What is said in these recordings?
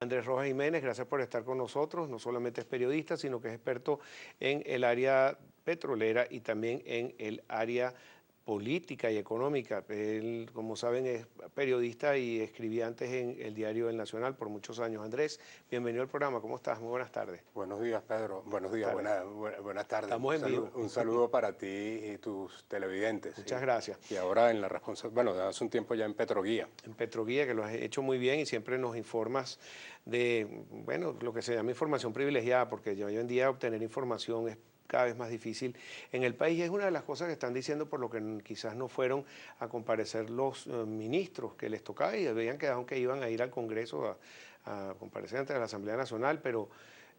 Andrés Rojas Jiménez, gracias por estar con nosotros. No solamente es periodista, sino que es experto en el área petrolera y también en el área política y económica. Él, como saben, es periodista y escribía antes en el diario El Nacional por muchos años. Andrés, bienvenido al programa. ¿Cómo estás? Muy buenas tardes. Buenos días, Pedro. Buenos días, Tardes. buenas tardes. Estamos en vivo. Un saludo para ti y tus televidentes. Muchas gracias. Y ahora en la responsabilidad, bueno, hace un tiempo ya en Petroguía. En Petroguía, que lo has hecho muy bien y siempre nos informas de, bueno, lo que se llama información privilegiada, porque ya hoy en día obtener información es cada vez más difícil en el país. Es una de las cosas que están diciendo por lo que quizás no fueron a comparecer los ministros que les tocaba y habían quedado que iban a ir al Congreso a comparecer ante la Asamblea Nacional, pero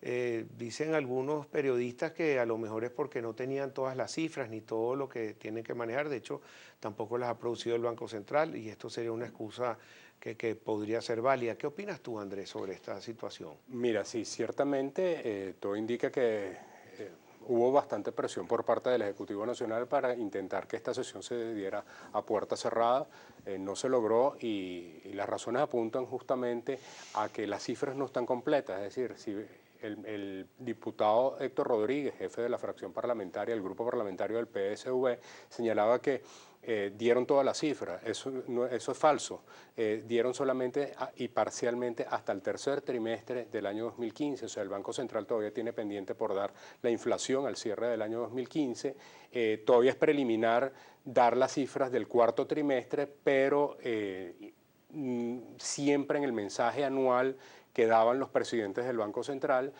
dicen algunos periodistas que a lo mejor es porque no tenían todas las cifras ni todo lo que tienen que manejar. De hecho, tampoco las ha producido el Banco Central y esto sería una excusa que podría ser válida. ¿Qué opinas tú, Andrés, sobre esta situación? Mira, sí, ciertamente todo indica que hubo bastante presión por parte del Ejecutivo Nacional para intentar que esta sesión se diera a puerta cerrada. No se logró y las razones apuntan justamente a que las cifras no están completas. Es decir, si el diputado Héctor Rodríguez, jefe de la fracción parlamentaria, el grupo parlamentario del PSV, señalaba que dieron todas las cifras. Eso es falso. Dieron solamente y parcialmente hasta el tercer trimestre del año 2015. O sea, el Banco Central todavía tiene pendiente por dar la inflación al cierre del año 2015. Todavía es preliminar dar las cifras del cuarto trimestre, pero siempre en el mensaje anual que daban los presidentes del Banco Central,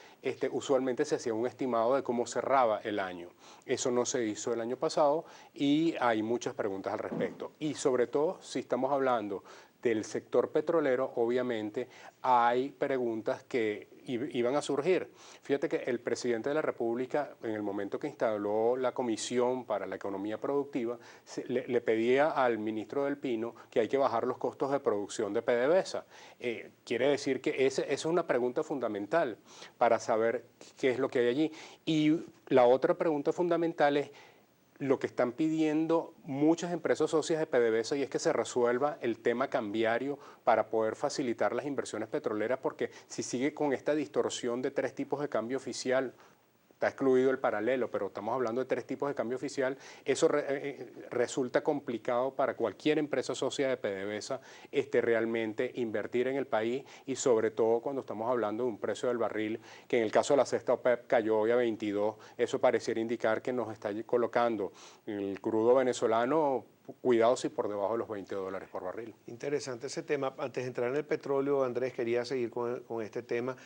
usualmente se hacía un estimado de cómo cerraba el año. Eso no se hizo el año pasado y hay muchas preguntas al respecto. Y sobre todo, si estamos hablando del sector petrolero, obviamente hay preguntas que iban a surgir. Fíjate que el presidente de la República, en el momento que instaló la Comisión para la Economía Productiva, le pedía al ministro del Pino que hay que bajar los costos de producción de PDVSA. Quiere decir que esa es una pregunta fundamental para saber qué es lo que hay allí. Y la otra pregunta fundamental es lo que están pidiendo muchas empresas socias de PDVSA y es que se resuelva el tema cambiario para poder facilitar las inversiones petroleras, porque si sigue con esta distorsión de tres tipos de cambio oficial, está excluido el paralelo, pero estamos hablando de tres tipos de cambio oficial, eso resulta complicado para cualquier empresa socia de PDVSA realmente invertir en el país y sobre todo cuando estamos hablando de un precio del barril que en el caso de la sexta OPEP cayó hoy a 22, eso pareciera indicar que nos está colocando el crudo venezolano, cuidado si por debajo de los $20 por barril. Interesante ese tema. Antes de entrar en el petróleo, Andrés, quería seguir con este tema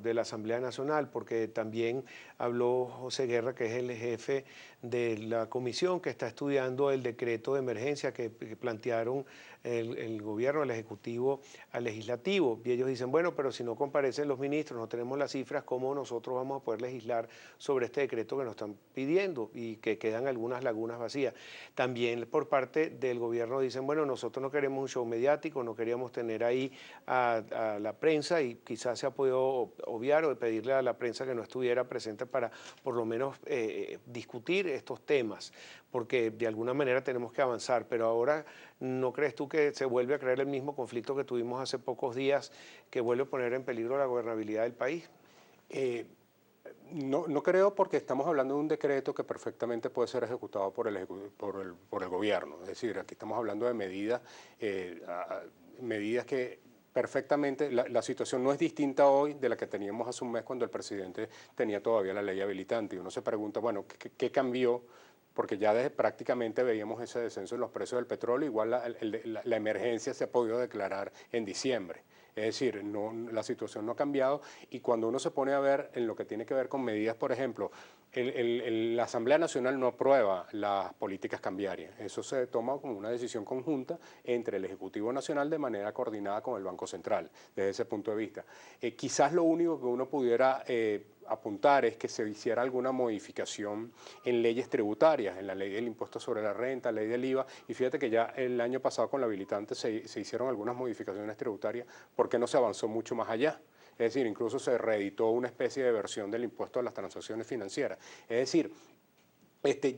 de la Asamblea Nacional, porque también habló José Guerra, que es el jefe de la comisión que está estudiando el decreto de emergencia que plantearon el gobierno, el Ejecutivo al Legislativo. Y ellos dicen, bueno, pero si no comparecen los ministros, no tenemos las cifras, ¿cómo nosotros vamos a poder legislar sobre este decreto que nos están pidiendo y que quedan algunas lagunas vacías? También por parte del gobierno dicen, bueno, nosotros no queremos un show mediático, no queríamos tener ahí a la prensa y quizás se ha podido obviar o pedirle a la prensa que no estuviera presente para por lo menos discutir estos temas, porque de alguna manera tenemos que avanzar, pero ahora ¿no crees tú que se vuelve a crear el mismo conflicto que tuvimos hace pocos días, que vuelve a poner en peligro la gobernabilidad del país? No creo, porque estamos hablando de un decreto que perfectamente puede ser ejecutado por el gobierno. Es decir, aquí estamos hablando de medidas que perfectamente, la situación no es distinta hoy de la que teníamos hace un mes cuando el presidente tenía todavía la ley habilitante. Y uno se pregunta, bueno, ¿qué cambió? Porque ya desde prácticamente veíamos ese descenso en los precios del petróleo, igual la emergencia se ha podido declarar en diciembre. Es decir, la situación no ha cambiado y cuando uno se pone a ver en lo que tiene que ver con medidas, por ejemplo, la Asamblea Nacional no aprueba las políticas cambiarias. Eso se toma como una decisión conjunta entre el Ejecutivo Nacional de manera coordinada con el Banco Central, desde ese punto de vista. Quizás lo único que uno pudiera apuntar es que se hiciera alguna modificación en leyes tributarias, en la ley del impuesto sobre la renta, ley del IVA, y fíjate que ya el año pasado con la habilitante se hicieron algunas modificaciones tributarias porque no se avanzó mucho más allá. Es decir, incluso se reeditó una especie de versión del impuesto a las transacciones financieras. Es decir,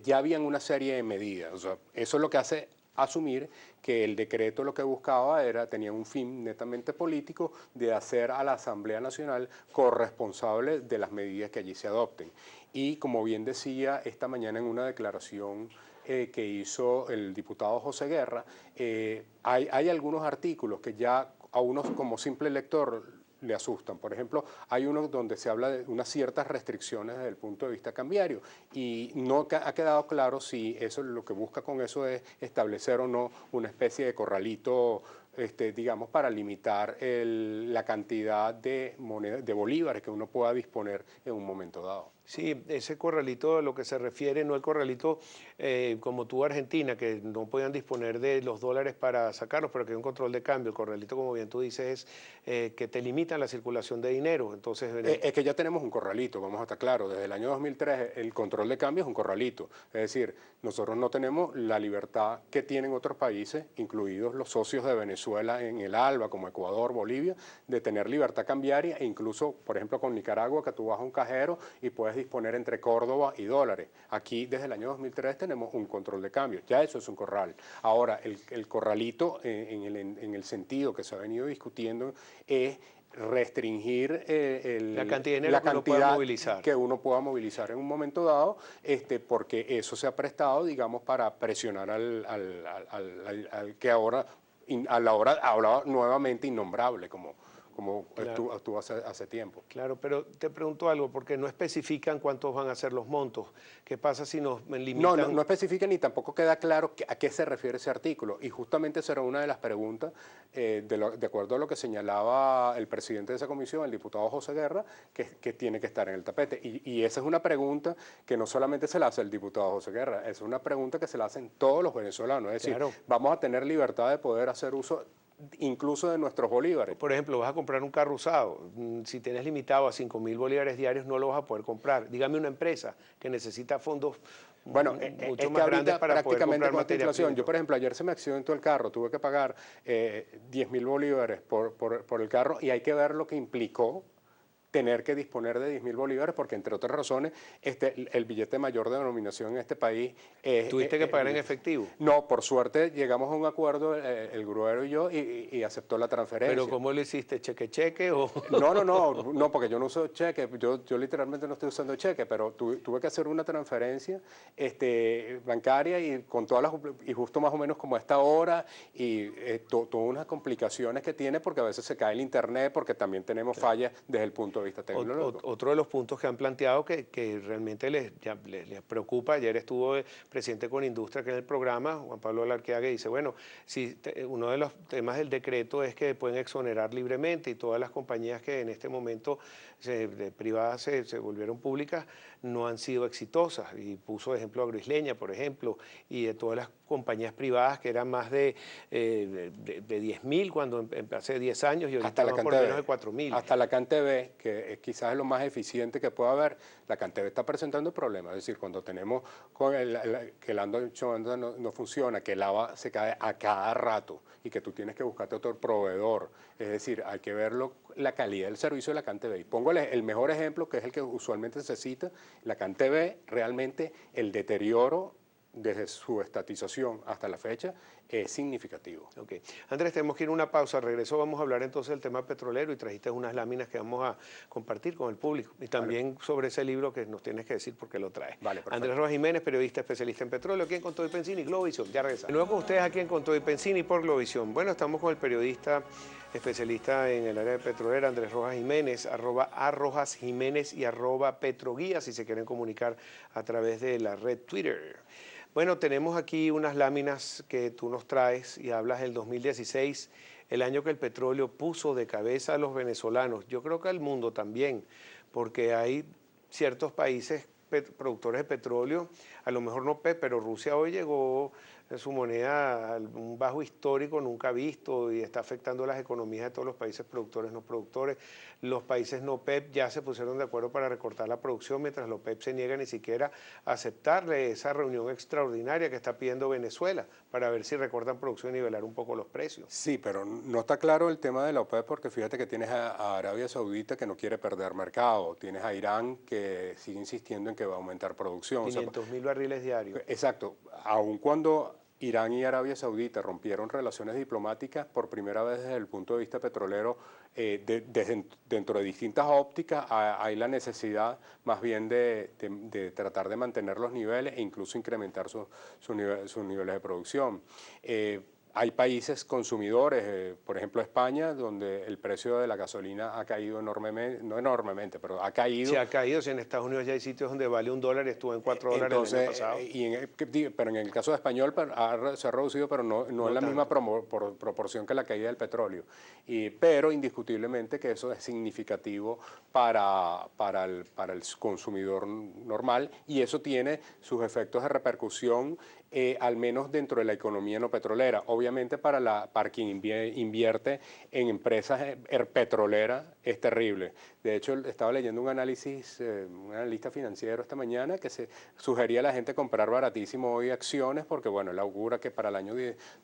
ya habían una serie de medidas. O sea, eso es lo que hace asumir que el decreto lo que buscaba tenía un fin netamente político de hacer a la Asamblea Nacional corresponsable de las medidas que allí se adopten. Y como bien decía esta mañana en una declaración que hizo el diputado José Guerra, hay algunos artículos que ya a uno como simple lector le asustan. Por ejemplo, hay uno donde se habla de unas ciertas restricciones desde el punto de vista cambiario y no ha quedado claro si eso lo que busca con eso es establecer o no una especie de corralito, digamos, para limitar la cantidad de monedas, de bolívares que uno pueda disponer en un momento dado. Sí, ese corralito a lo que se refiere, no el corralito como tú Argentina, que no podían disponer de los dólares para sacarlos, pero que hay un control de cambio. El corralito, como bien tú dices, es que te limitan la circulación de dinero. Entonces, es que ya tenemos un corralito, vamos a estar claros. Desde el año 2003 el control de cambio es un corralito. Es decir, nosotros no tenemos la libertad que tienen otros países, incluidos los socios de Venezuela en el ALBA, como Ecuador, Bolivia, de tener libertad cambiaria e incluso, por ejemplo, con Nicaragua, que tú vas a un cajero y puedes disponer entre Córdoba y dólares. Aquí, desde el año 2003, tenemos un control de cambio. Ya eso es un corral. Ahora, el corralito, en el sentido que se ha venido discutiendo, es restringir la cantidad de dinero que uno pueda movilizar. Que uno pueda movilizar en un momento dado, porque eso se ha prestado, digamos, para presionar al que ahora, a la hora, hablaba nuevamente innombrable, como Claro. estuvo hace tiempo. Claro, pero te pregunto algo, porque no especifican cuántos van a ser los montos. ¿Qué pasa si nos limitan? No especifica ni tampoco queda claro a qué se refiere ese artículo. Y justamente esa era una de las preguntas, de acuerdo a lo que señalaba el presidente de esa comisión, el diputado José Guerra, que tiene que estar en el tapete. Y esa es una pregunta que no solamente se la hace el diputado José Guerra, es una pregunta que se la hacen todos los venezolanos. Es decir, Claro. vamos a tener libertad de poder hacer uso incluso de nuestros bolívares. Por ejemplo, vas a comprar un carro usado. Si tienes limitado a 5.000 bolívares diarios, no lo vas a poder comprar. Dígame una empresa que necesita fondos mucho más grandes para poder comprar materia prima. Yo, por ejemplo, ayer se me accidentó el carro, tuve que pagar 10.000 bolívares por el carro y hay que ver lo que implicó tener que disponer de 10.000 bolívares, porque entre otras razones el billete mayor de denominación en este país es... ¿Tuviste que pagar en efectivo? No, por suerte llegamos a un acuerdo, el gruero y yo, y aceptó la transferencia. ¿Pero cómo lo hiciste? ¿Cheque o...? No, porque yo no uso cheque, yo literalmente no estoy usando cheque, pero tuve que hacer una transferencia bancaria y con todas y justo más o menos como a esta hora, y todas unas complicaciones que tiene, porque a veces se cae el internet, porque también tenemos fallas desde el punto de vista tecnológico. Otro de los puntos que han planteado que realmente les preocupa, ayer estuvo el presidente con Industria, que en el programa, Juan Pablo Alarqueaga, dice, bueno, si uno de los temas del decreto es que pueden exonerar libremente y todas las compañías que en este momento privadas se volvieron públicas no han sido exitosas, y puso de ejemplo Agroisleña, por ejemplo, y de todas las compañías privadas que eran más de 10.000 cuando hace 10 años y ahorita van por menos de 4.000. Hasta la CanTV, que quizás es lo más eficiente que pueda haber, la CanTV está presentando problemas. Es decir, cuando tenemos que el ancho no funciona, que el AVA se cae a cada rato y que tú tienes que buscarte otro proveedor. Es decir, hay que ver la calidad del servicio de la CanTV. Y pongo el mejor ejemplo, que es el que usualmente se cita, la CanTV, realmente el deterioro desde su estatización hasta la fecha es significativo. Okay. Andrés, tenemos que ir a una pausa. Al regreso vamos a hablar entonces del tema petrolero y trajiste unas láminas que vamos a compartir con el público y también sobre ese libro que nos tienes que decir por qué lo traes. Vale, Andrés Rojas Jiménez, periodista especialista en petróleo, aquí en Con Todo y Pensini, Globovisión. Ya regresamos. Luego con ustedes aquí en Con Todo y Pensini por Globovisión. Bueno, estamos con el periodista especialista en el área de petrolera, Andrés Rojas Jiménez, @Rojas Jiménez y @Petroguía, si se quieren comunicar a través de la red Twitter. Bueno, tenemos aquí unas láminas que tú nos traes y hablas del 2016, el año que el petróleo puso de cabeza a los venezolanos. Yo creo que al mundo también, porque hay ciertos países productores de petróleo, a lo mejor no, pero Rusia hoy llegó su moneda a un bajo histórico nunca visto y está afectando las economías de todos los países productores, no productores. Los países no OPEP ya se pusieron de acuerdo para recortar la producción, mientras la OPEP se niega ni siquiera a aceptarle esa reunión extraordinaria que está pidiendo Venezuela para ver si recortan producción y nivelar un poco los precios. Sí, pero no está claro el tema de la OPEP, porque fíjate que tienes a Arabia Saudita que no quiere perder mercado, tienes a Irán que sigue insistiendo en que va a aumentar producción. 500.000 barriles diarios. Exacto, aun cuando Irán y Arabia Saudita rompieron relaciones diplomáticas por primera vez desde el punto de vista petrolero, dentro de distintas ópticas. Hay la necesidad más bien de tratar de mantener los niveles e incluso incrementar sus niveles de producción. Hay países consumidores, por ejemplo España, donde el precio de la gasolina ha caído enormemente, no enormemente, pero ha caído. Se ha caído, si en Estados Unidos ya hay sitios donde vale $1, estuvo en $4 el año pasado. Pero en el caso de español se ha reducido, pero no en la misma proporción que la caída del petróleo. Pero indiscutiblemente que eso es significativo para el consumidor normal, y eso tiene sus efectos de repercusión, al menos dentro de la economía no petrolera. Obviamente para quien invierte en empresas petroleras es terrible. De hecho, estaba leyendo un analista financiero esta mañana que se sugería a la gente comprar baratísimo hoy acciones, porque bueno, él augura que para el año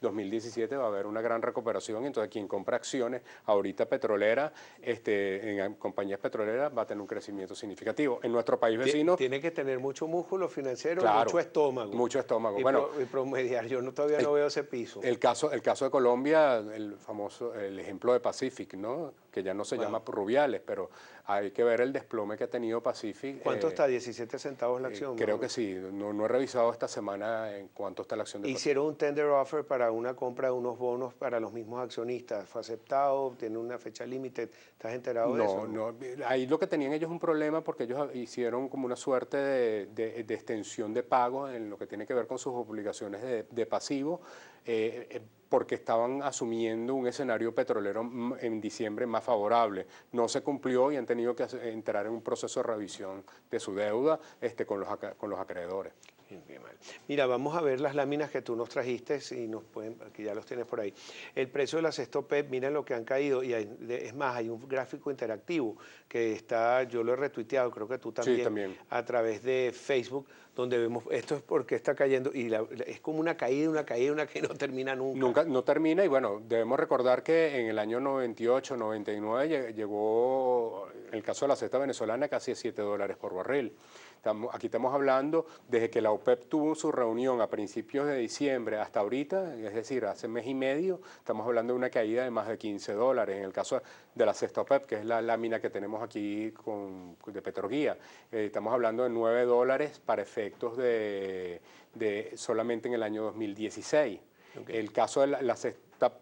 2017 va a haber una gran recuperación. Entonces quien compra acciones ahorita petroleras, en compañías petroleras, va a tener un crecimiento significativo. En nuestro país vecino... Tiene que tener mucho músculo financiero, claro, mucho estómago. Mucho estómago. Y promediar, yo todavía no veo ese piso. El caso de Colombia, el ejemplo de Pacific, ¿no? Que ya no se llama Rubiales, pero hay que ver el desplome que ha tenido Pacific. ¿Cuánto está? ¿17 centavos la acción? Creo que sí. No he revisado esta semana en cuánto está la acción de Pacific. Hicieron un tender offer para una compra de unos bonos para los mismos accionistas. ¿Fue aceptado? ¿Tiene una fecha límite? ¿Estás enterado de eso? No. Ahí lo que tenían ellos un problema, porque ellos hicieron como una suerte de extensión de pagos en lo que tiene que ver con sus obligaciones de pasivo, porque estaban asumiendo un escenario petrolero en diciembre más favorable. No se cumplió y han tenido que entrar en un proceso de revisión de su deuda con los acreedores. Bien mal. Mira, vamos a ver las láminas que tú nos trajiste, que ya los tienes por ahí. El precio de la cesta OPEP, miren lo que han caído, y es más, hay un gráfico interactivo que está, yo lo he retuiteado, creo que tú también, sí, también, a través de Facebook, donde vemos, esto es porque está cayendo, y es como una caída que no termina nunca. No termina, y bueno, debemos recordar que en el año 98, 99 llegó, en el caso de la cesta venezolana, casi a $7 por barril. Aquí estamos hablando desde que la OPEP tuvo su reunión a principios de diciembre hasta ahorita, es decir, hace mes y medio, estamos hablando de una caída de más de $15. En el caso de la cesta OPEP, que es la lámina que tenemos aquí de Petroguía, estamos hablando de $9 para efectos de solamente en el año 2016. Okay. El caso de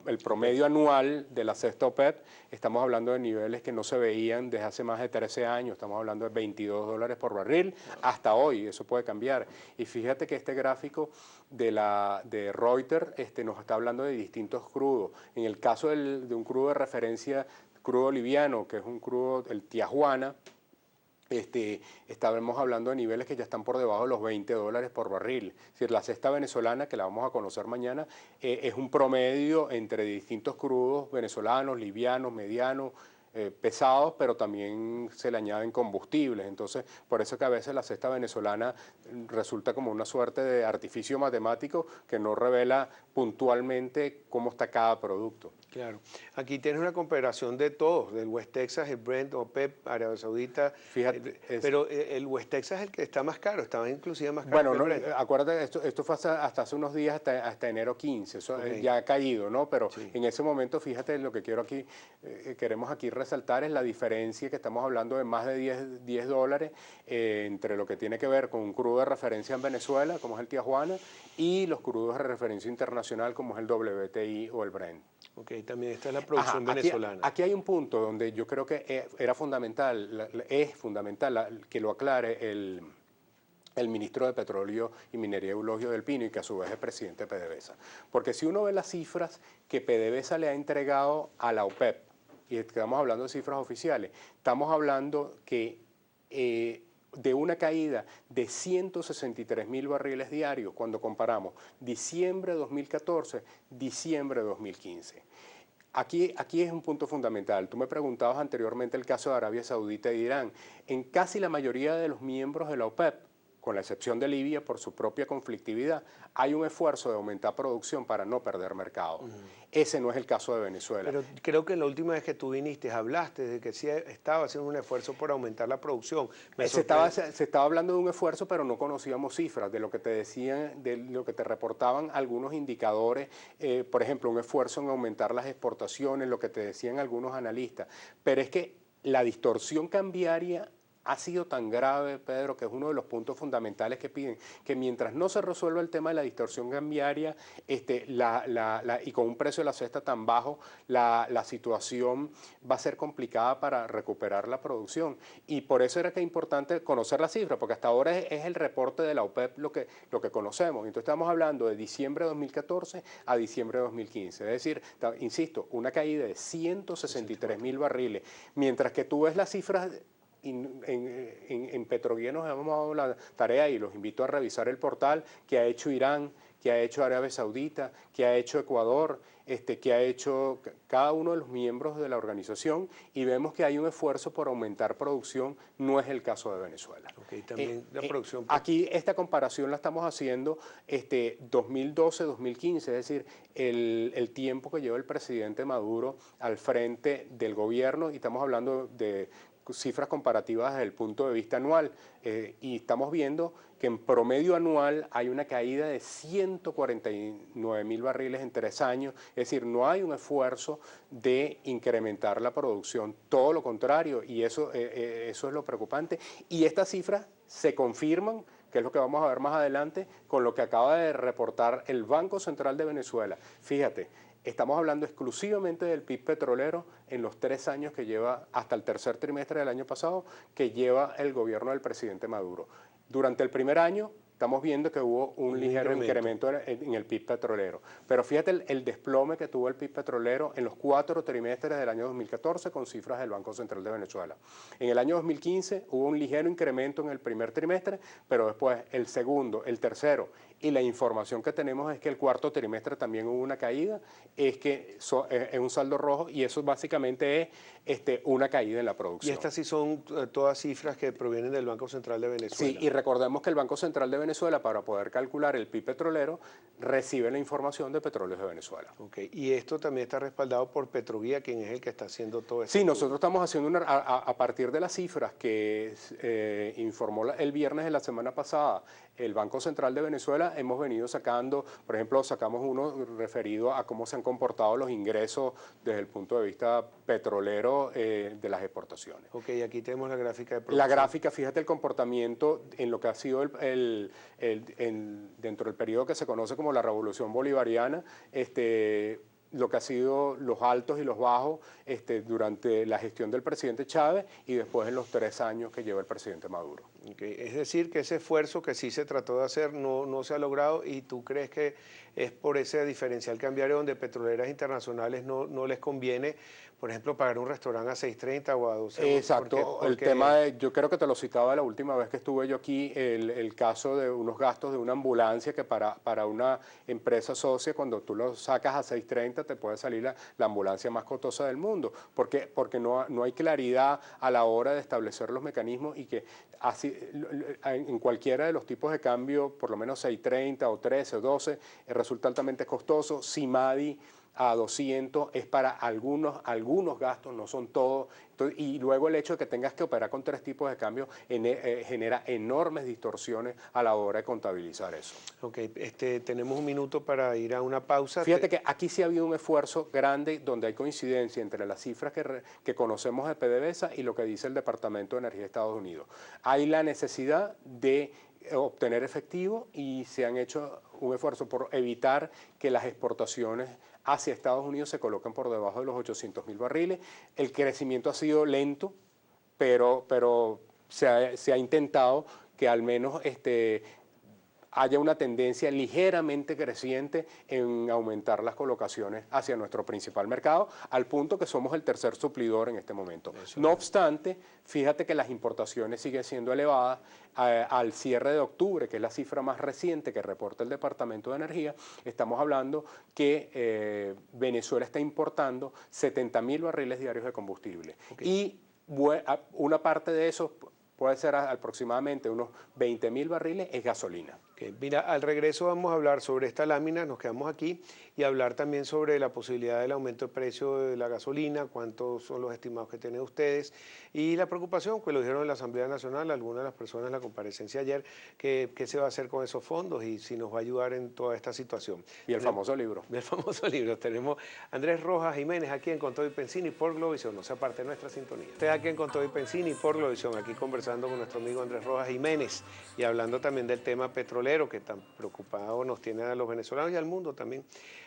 el promedio anual de la cesta OPEP, estamos hablando de niveles que no se veían desde hace más de 13 años, estamos hablando de $22 por barril, hasta hoy, eso puede cambiar. Y fíjate que este gráfico de Reuters nos está hablando de distintos crudos. En el caso de un crudo de referencia, crudo liviano, que es un crudo, el Tijuana, estábamos hablando de niveles que ya están por debajo de los $20 por barril. Es decir, la cesta venezolana, que la vamos a conocer mañana, es un promedio entre distintos crudos venezolanos, livianos, medianos, pesados, pero también se le añaden combustibles. Entonces, por eso que a veces la cesta venezolana resulta como una suerte de artificio matemático que no revela puntualmente cómo está cada producto. Claro. Aquí tienes una comparación de todos, del West Texas, el Brent, OPEP, Arabia Saudita. Fíjate, pero el West Texas es el que está más caro, estaba inclusive más caro que el Brent. Acuérdate, esto fue hasta hace unos días, hasta enero 15, eso ya ha caído, ¿no? Pero sí, en ese momento, fíjate, lo que queremos aquí resaltar es la diferencia, que estamos hablando de más de $10 entre lo que tiene que ver con un crudo de referencia en Venezuela, como es el Tijuana, y los crudos de referencia internacional, como es el WTI o el Brent. Ok, también está la producción venezolana. Aquí hay un punto donde yo creo que es fundamental que lo aclare el ministro de Petróleo y Minería, Eulogio del Pino, y que a su vez es presidente de PDVSA. Porque si uno ve las cifras que PDVSA le ha entregado a la OPEP, y estamos hablando de cifras oficiales, estamos hablando que de una caída de 163.000 barriles diarios cuando comparamos diciembre de 2014, diciembre de 2015. Aquí es un punto fundamental. Tú me preguntabas anteriormente el caso de Arabia Saudita e Irán. En casi la mayoría de los miembros de la OPEP, con la excepción de Libia, por su propia conflictividad, hay un esfuerzo de aumentar producción para no perder mercado. Ese no es el caso de Venezuela. Pero creo que la última vez que tú viniste hablaste de que sí estaba haciendo un esfuerzo por aumentar la producción. Se estaba hablando de un esfuerzo, pero no conocíamos cifras de lo que te decían, de lo que te reportaban algunos indicadores, por ejemplo, un esfuerzo en aumentar las exportaciones, lo que te decían algunos analistas. Pero es que la distorsión cambiaria ha sido tan grave, Pedro, que es uno de los puntos fundamentales que piden, que mientras no se resuelva el tema de la distorsión cambiaria y con un precio de la cesta tan bajo, la situación va a ser complicada para recuperar la producción. Y por eso era que es importante conocer la cifra, porque hasta ahora es el reporte de la OPEP lo que conocemos. Entonces estamos hablando de diciembre de 2014 a diciembre de 2015. Es decir, insisto, una caída de 163.000 barriles, mientras que tú ves las cifras. En Petroguía nos hemos dado la tarea, y los invito a revisar el portal, que ha hecho Irán, que ha hecho Arabia Saudita, que ha hecho Ecuador, que ha hecho cada uno de los miembros de la organización, y vemos que hay un esfuerzo por aumentar producción. No es el caso de Venezuela. Okay, también la producción. Aquí esta comparación la estamos haciendo 2012-2015, es decir, el tiempo que lleva el presidente Maduro al frente del gobierno, y estamos hablando de cifras comparativas desde el punto de vista anual, y estamos viendo que en promedio anual hay una caída de 149.000 barriles en 3 años, es decir, no hay un esfuerzo de incrementar la producción, todo lo contrario, y eso es lo preocupante, y estas cifras se confirman, que es lo que vamos a ver más adelante, con lo que acaba de reportar el Banco Central de Venezuela. Fíjate, estamos hablando exclusivamente del PIB petrolero en los 3 años que lleva, hasta el tercer trimestre del año pasado, que lleva el gobierno del presidente Maduro. Durante el primer año estamos viendo que hubo un ligero incremento en el PIB petrolero. Pero fíjate el desplome que tuvo el PIB petrolero en los 4 trimestres del año 2014 con cifras del Banco Central de Venezuela. En el año 2015 hubo un ligero incremento en el primer trimestre, pero después el segundo, el tercero, y la información que tenemos es que el 4º trimestre también hubo una caída, es que es un saldo rojo, y eso básicamente es una caída en la producción. Y estas sí son todas cifras que provienen del Banco Central de Venezuela. Sí, y recordemos que el Banco Central de Venezuela, para poder calcular el PIB petrolero, recibe la información de Petróleos de Venezuela. Okay. Y esto también está respaldado por Petroguía, quien es el que está haciendo todo esto. Sí, nosotros estamos haciendo a partir de las cifras que informó el viernes de la semana pasada el Banco Central de Venezuela, hemos venido sacando, por ejemplo, sacamos uno referido a cómo se han comportado los ingresos desde el punto de vista petrolero de las exportaciones. Ok, aquí tenemos la gráfica de producción. La gráfica, fíjate el comportamiento en lo que ha sido dentro del periodo que se conoce como la Revolución Bolivariana, lo que ha sido los altos y los bajos durante la gestión del presidente Chávez y después en los 3 años que lleva el presidente Maduro. Okay. Es decir, que ese esfuerzo que sí se trató de hacer no se ha logrado, y tú crees que es por ese diferencial cambiario donde petroleras internacionales no les conviene, por ejemplo, pagar un restaurante a 6.30 o a 12. Exacto, el tema yo creo que te lo citaba la última vez que estuve yo aquí, el caso de unos gastos de una ambulancia que para una empresa socia, cuando tú lo sacas a 6.30 te puede salir la ambulancia más costosa del mundo, porque no hay claridad a la hora de establecer los mecanismos, y que así en cualquiera de los tipos de cambio, por lo menos 6.30 o 13 o 12, resulta altamente costoso. CIMADI a 200 es para algunos gastos, no son todos. Entonces, y luego el hecho de que tengas que operar con 3 tipos de cambio genera enormes distorsiones a la hora de contabilizar eso. Ok, tenemos un minuto para ir a una pausa. Fíjate que aquí sí ha habido un esfuerzo grande donde hay coincidencia entre las cifras que conocemos de PDVSA y lo que dice el Departamento de Energía de Estados Unidos. Hay la necesidad de obtener efectivo, y se han hecho un esfuerzo por evitar que las exportaciones hacia Estados Unidos se coloquen por debajo de los 800.000 barriles. El crecimiento ha sido lento, pero se ha intentado que al menos haya una tendencia ligeramente creciente en aumentar las colocaciones hacia nuestro principal mercado, al punto que somos el tercer suplidor en este momento. No obstante, fíjate que las importaciones siguen siendo elevadas. Al cierre de octubre, que es la cifra más reciente que reporta el Departamento de Energía, estamos hablando que Venezuela está importando 70.000 barriles diarios de combustible. Okay. Y una parte de eso puede ser aproximadamente unos 20.000 barriles, es gasolina. Okay. Mira, al regreso vamos a hablar sobre esta lámina, nos quedamos aquí, y hablar también sobre la posibilidad del aumento de precio de la gasolina, cuántos son los estimados que tienen ustedes, y la preocupación, que lo dijeron en la Asamblea Nacional, algunas de las personas en la comparecencia ayer, qué se va a hacer con esos fondos y si nos va a ayudar en toda esta situación. Y el famoso libro. El famoso libro. Tenemos Andrés Rojas Jiménez aquí en Con Todo y Pensini por Globovisión, no se aparte de nuestra sintonía. Usted aquí en Con Todo y Pensini por Globovisión, aquí conversando con nuestro amigo Andrés Rojas Jiménez y hablando también del tema petrolero que tan preocupado nos tiene a los venezolanos y al mundo también.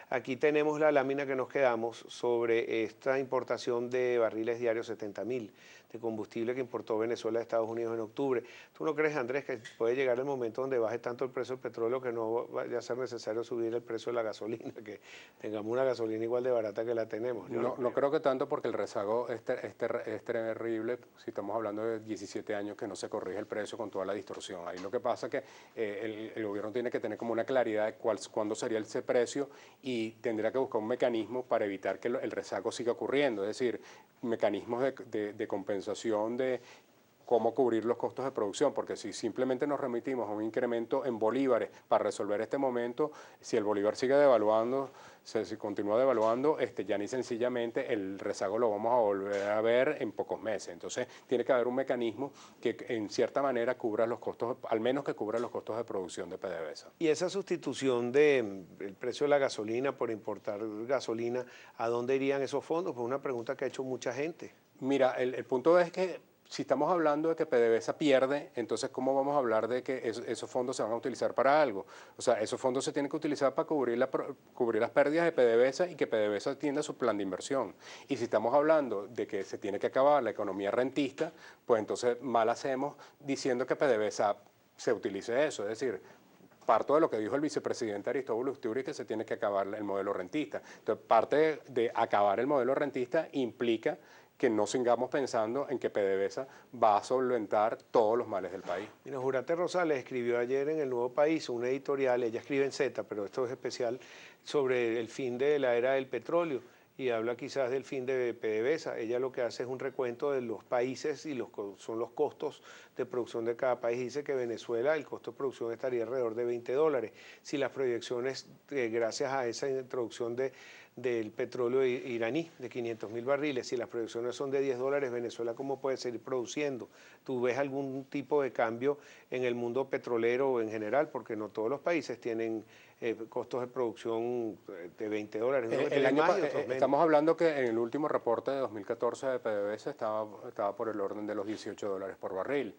Aquí tenemos la lámina que nos quedamos sobre esta importación de barriles diarios 70.000 de combustible que importó Venezuela de Estados Unidos en octubre. ¿Tú no crees, Andrés, que puede llegar el momento donde baje tanto el precio del petróleo que no vaya a ser necesario subir el precio de la gasolina, que tengamos una gasolina igual de barata que la tenemos? No creo que tanto, porque el rezago es terrible. Si estamos hablando de 17 años que no se corrige el precio con toda la distorsión. Ahí lo que pasa es que el gobierno tiene que tener como una claridad de cuándo sería ese precio y tendrá que buscar un mecanismo para evitar que el rezago siga ocurriendo. Es decir, mecanismos de compensación de cómo cubrir los costos de producción, porque si simplemente nos remitimos a un incremento en bolívares para resolver este momento, si el bolívar sigue devaluando, si continúa devaluando, ya ni sencillamente el rezago lo vamos a volver a ver en pocos meses. Entonces tiene que haber un mecanismo que en cierta manera cubra los costos, al menos que cubra los costos de producción de PDVSA. Y esa sustitución del precio de la gasolina por importar gasolina, ¿a dónde irían esos fondos? Pues una pregunta que ha hecho mucha gente. Mira, el punto es que si estamos hablando de que PDVSA pierde, entonces ¿cómo vamos a hablar de que esos fondos se van a utilizar para algo? O sea, esos fondos se tienen que utilizar para cubrir las pérdidas de PDVSA y que PDVSA atienda su plan de inversión. Y si estamos hablando de que se tiene que acabar la economía rentista, pues entonces mal hacemos diciendo que PDVSA se utilice eso. Es decir, parto de lo que dijo el vicepresidente Aristóbulo Usturiz, que se tiene que acabar el modelo rentista. Entonces, parte de acabar el modelo rentista implica que no sigamos pensando en que PDVSA va a solventar todos los males del país. Mira, Jurate Rosales escribió ayer en El Nuevo País un editorial, ella escribe en Z, pero esto es especial, sobre el fin de la era del petróleo y habla quizás del fin de PDVSA. Ella lo que hace es un recuento de los países y son los costos de producción de cada país. Dice que Venezuela, el costo de producción estaría alrededor de $20. Si las proyecciones, gracias a esa introducción del petróleo iraní de 500.000 barriles, si las proyecciones son de $10, Venezuela ¿cómo puede seguir produciendo? ¿Tú ves algún tipo de cambio en el mundo petrolero en general? Porque no todos los países tienen costos de producción de $20. Estamos hablando que en el último reporte de 2014 de PDVSA estaba por el orden de los $18 por barril.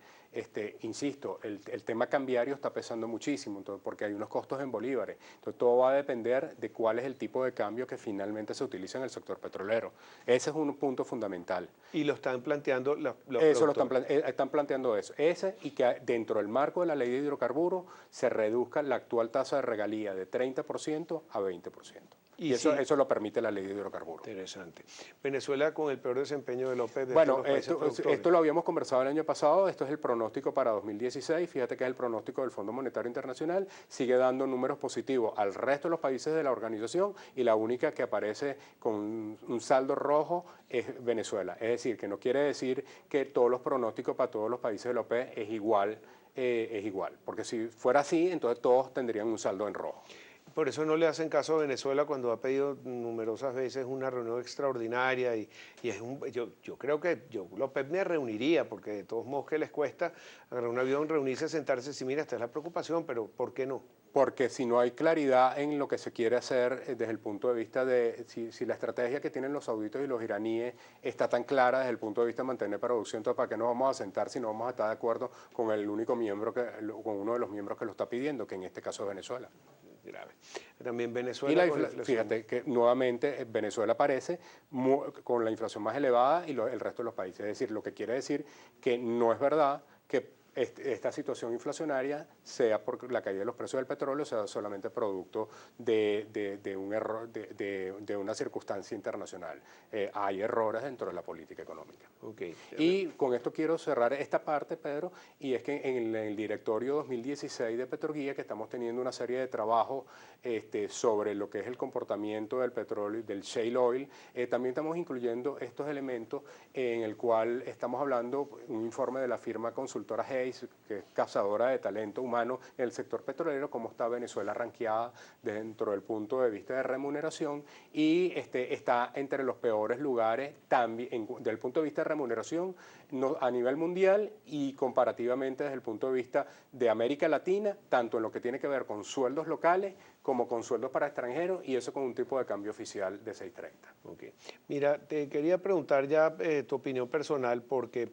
Insisto, el tema cambiario está pesando muchísimo, entonces, porque hay unos costos en bolívares. Entonces todo va a depender de cuál es el tipo de cambio que finalmente se utiliza en el sector petrolero. Ese es un punto fundamental. Y lo están planteando los están planteando eso. Y que dentro del marco de la ley de hidrocarburos se reduzca la actual tasa de regalía de 30% a 20%. Y eso lo permite la ley de hidrocarburos. Interesante. Venezuela con el peor desempeño de López. Bueno, esto lo habíamos conversado el año pasado, esto es el pronóstico para 2016, fíjate que es el pronóstico del Fondo Monetario Internacional, sigue dando números positivos al resto de los países de la organización y la única que aparece con un saldo rojo es Venezuela. Es decir, que no quiere decir que todos los pronósticos para todos los países de la OPEP es igual, porque si fuera así, entonces todos tendrían un saldo en rojo. Por eso no le hacen caso a Venezuela cuando ha pedido numerosas veces una reunión extraordinaria yo creo que López me reuniría, porque de todos modos que les cuesta agarrar un avión, reunirse, sentarse, si mira, esta es la preocupación, pero ¿por qué no? Porque si no hay claridad en lo que se quiere hacer desde el punto de vista de si la estrategia que tienen los sauditos y los iraníes está tan clara desde el punto de vista de mantener producción, entonces ¿para qué nos vamos a sentar si no vamos a estar de acuerdo con el único miembro, con uno de los miembros que lo está pidiendo, que en este caso es Venezuela? Grave. También Venezuela. Fíjate que nuevamente Venezuela aparece con la inflación más elevada y el resto de los países. Es decir, lo que quiere decir que no es verdad que esta situación inflacionaria sea por la caída de los precios del petróleo, sea solamente producto de un error, de una circunstancia internacional. Hay errores dentro de la política económica. Okay. Y con esto quiero cerrar esta parte, Pedro, y es que en el directorio 2016 de Petroguía, que estamos teniendo una serie de trabajos sobre lo que es el comportamiento del petróleo, del shale oil, también estamos incluyendo estos elementos en el cual estamos hablando, un informe de la firma consultora Hayes, que es cazadora de talento humano en el sector petrolero, cómo está Venezuela ranqueada dentro del punto de vista de remuneración, y está entre los peores lugares también desde el punto de vista de remuneración a nivel mundial y comparativamente desde el punto de vista de América Latina, tanto en lo que tiene que ver con sueldos locales como con sueldos para extranjeros, y eso con un tipo de cambio oficial de 6.30. Okay. Mira, te quería preguntar ya tu opinión personal, porque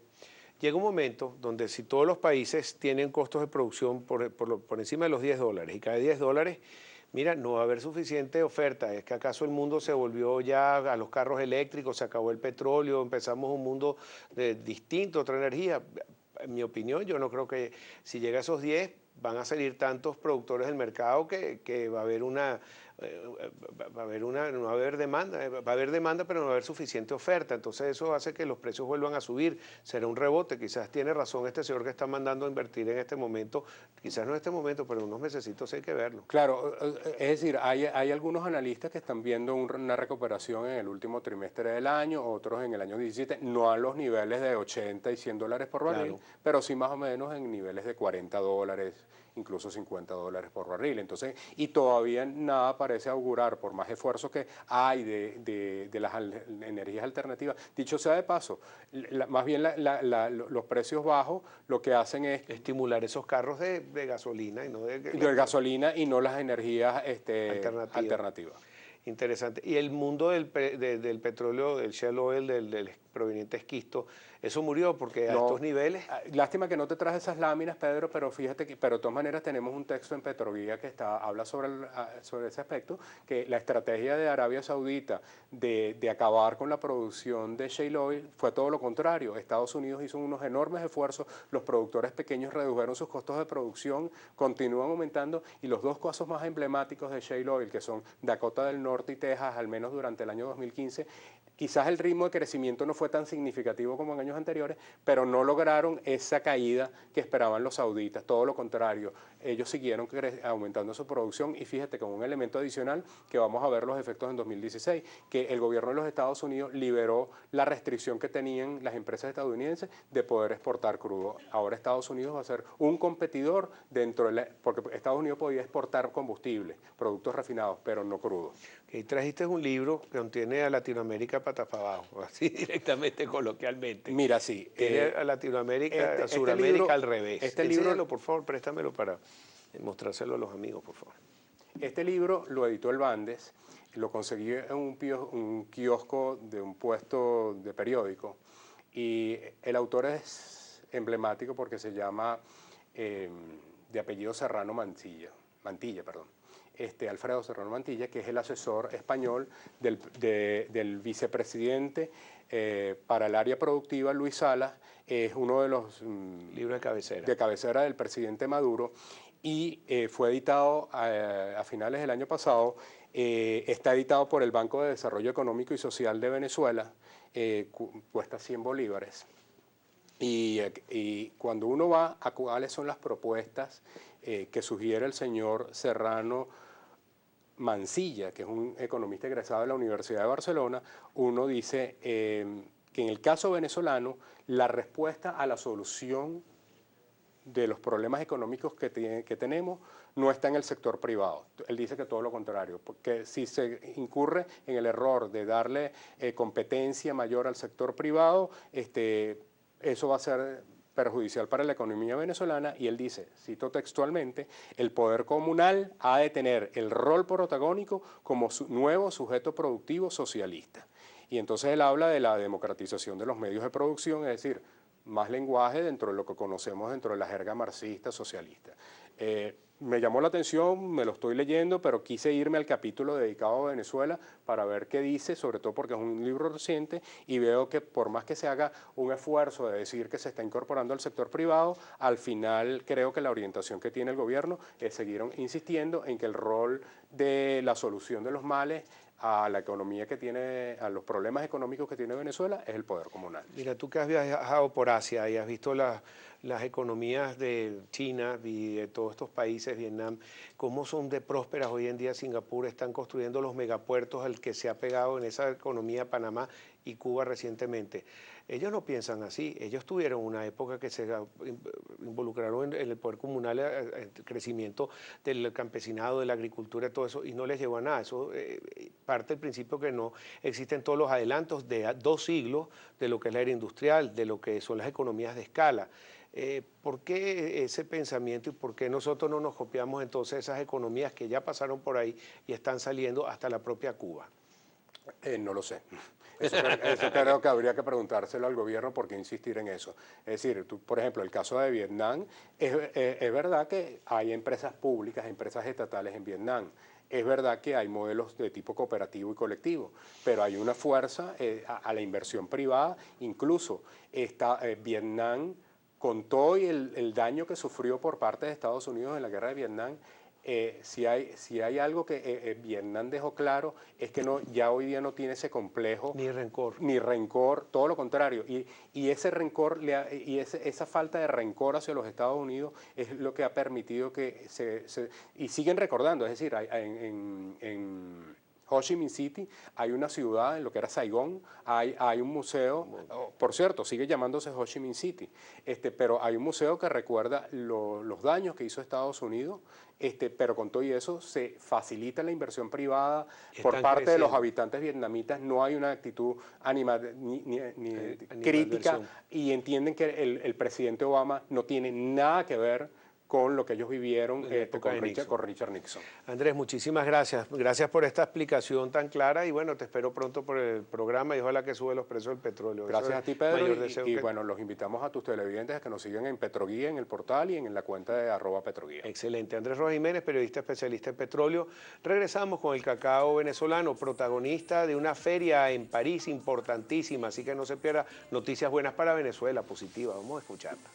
llega un momento donde si todos los países tienen costos de producción por encima de los $10 y cada $10, mira, no va a haber suficiente oferta. ¿Es que acaso el mundo se volvió ya a los carros eléctricos, se acabó el petróleo, empezamos un mundo distinto, otra energía? En mi opinión, yo no creo que si llega a esos 10 van a salir tantos productores del mercado que va a haber no va a haber demanda, va a haber demanda, pero no va a haber suficiente oferta. Entonces eso hace que los precios vuelvan a subir. Será un rebote. Quizás tiene razón este señor que está mandando a invertir en este momento, quizás no en este momento, pero en unos mesecitos hay que verlo. Claro, es decir, hay algunos analistas que están viendo una recuperación en el último trimestre del año, otros en el año 17, no a los niveles de 80 y 100 dólares por barril, claro, pero sí más o menos en niveles de 40 dólares, incluso 50 dólares por barril. Entonces, y todavía nada parece augurar, por más esfuerzos que hay de las energías alternativas. Dicho sea de paso, más bien los precios bajos lo que hacen es estimular esos carros de gasolina y no de gasolina y no las energías alternativas. Interesante. Y el mundo del petróleo, del shale oil, del proveniente esquisto, eso murió porque a estos niveles... Lástima que no te traje esas láminas, Pedro, pero fíjate que, pero de todas maneras tenemos un texto en Petroguía que habla sobre ese aspecto, que la estrategia de Arabia Saudita de acabar con la producción de shale oil fue todo lo contrario. Estados Unidos hizo unos enormes esfuerzos, los productores pequeños redujeron sus costos de producción, continúan aumentando, y los dos casos más emblemáticos de shale oil, que son Dakota del Norte y Texas, al menos durante el año 2015, quizás el ritmo de crecimiento no fue tan significativo como en años anteriores, pero no lograron esa caída que esperaban los sauditas. Todo lo contrario, ellos siguieron aumentando su producción, y fíjate con un elemento adicional que vamos a ver los efectos en 2016, que el gobierno de los Estados Unidos liberó la restricción que tenían las empresas estadounidenses de poder exportar crudo. Ahora Estados Unidos va a ser un competidor porque Estados Unidos podía exportar combustible, productos refinados, pero no crudo. Y trajiste un libro que contiene a Latinoamérica patas para abajo, así directamente, coloquialmente. Mira, sí. Tiene a Latinoamérica, a Sudamérica al revés. Enséñalo, por favor, préstamelo para mostrárselo a los amigos, por favor. Este libro lo editó el Bandes, lo conseguí en un kiosco de un puesto de periódico, y el autor es emblemático porque se llama, de apellido Serrano Mantilla, Alfredo Serrano Mantilla, que es el asesor español del vicepresidente para el área productiva, Luis Salas, es uno de los libros de cabecera del presidente Maduro, y fue editado a finales del año pasado. Está editado por el Banco de Desarrollo Económico y Social de Venezuela, cuesta 100 bolívares. Y cuando uno va a cuáles son las propuestas que sugiere el señor Serrano Mansilla, que es un economista egresado de la Universidad de Barcelona, uno dice que en el caso venezolano la respuesta a la solución de los problemas económicos que tenemos no está en el sector privado. Él dice que todo lo contrario, porque si se incurre en el error de darle competencia mayor al sector privado, eso va a ser perjudicial para la economía venezolana, y él dice, cito textualmente, el poder comunal ha de tener el rol protagónico como nuevo sujeto productivo socialista. Y entonces él habla de la democratización de los medios de producción, es decir, más lenguaje dentro de lo que conocemos dentro de la jerga marxista socialista. Me llamó la atención, me lo estoy leyendo, pero quise irme al capítulo dedicado a Venezuela para ver qué dice, sobre todo porque es un libro reciente y veo que por más que se haga un esfuerzo de decir que se está incorporando al sector privado, al final creo que la orientación que tiene el gobierno es seguir insistiendo en que el rol de la solución de los males a la economía que tiene, a los problemas económicos que tiene Venezuela es el poder comunal. Mira, tú que has viajado por Asia y has visto las economías de China y de todos estos países, Vietnam, cómo son de prósperas hoy en día. Singapur están construyendo los megapuertos al que se ha pegado en esa economía Panamá y Cuba recientemente. Ellos no piensan así, ellos tuvieron una época que se involucraron en el poder comunal, el crecimiento del campesinado, de la agricultura, todo eso, y no les llevó a nada. Eso parte del principio que no existen todos los adelantos de 2 siglos de lo que es la era industrial, de lo que son las economías de escala. ¿Por qué ese pensamiento y por qué nosotros no nos copiamos entonces esas economías que ya pasaron por ahí y están saliendo hasta la propia Cuba? No lo sé. Eso creo que habría que preguntárselo al gobierno por qué insistir en eso. Es decir, tú, por ejemplo, el caso de Vietnam, es verdad que hay empresas públicas, empresas estatales en Vietnam. Es verdad que hay modelos de tipo cooperativo y colectivo, pero hay una fuerza a la inversión privada. Incluso Vietnam, con todo y el daño que sufrió por parte de Estados Unidos en la guerra de Vietnam, si hay algo que Vietnam dejó claro es que ya hoy día no tiene ese complejo. Ni rencor, todo lo contrario. Y ese rencor, esa falta de rencor hacia los Estados Unidos es lo que ha permitido que y siguen recordando, es decir, en Ho Chi Minh City hay una ciudad, en lo que era Saigón, hay un museo, por cierto, sigue llamándose Ho Chi Minh City, pero hay un museo que recuerda los daños que hizo Estados Unidos, pero con todo y eso se facilita la inversión privada por parte de los habitantes vietnamitas, no hay una actitud ni crítica y entienden que el presidente Obama no tiene nada que ver con lo que ellos vivieron con Richard Nixon. Andrés, muchísimas gracias. Gracias por esta explicación tan clara y bueno, te espero pronto por el programa y ojalá que sube los precios del petróleo. Gracias a ti, Pedro, y bueno, los invitamos a tus televidentes a que nos sigan en Petroguía, en el portal y en la cuenta de @Petroguía. Excelente. Andrés Rojas Jiménez, periodista especialista en petróleo. Regresamos con el cacao venezolano, protagonista de una feria en París importantísima, así que no se pierda noticias buenas para Venezuela, positivas. Vamos a escucharla.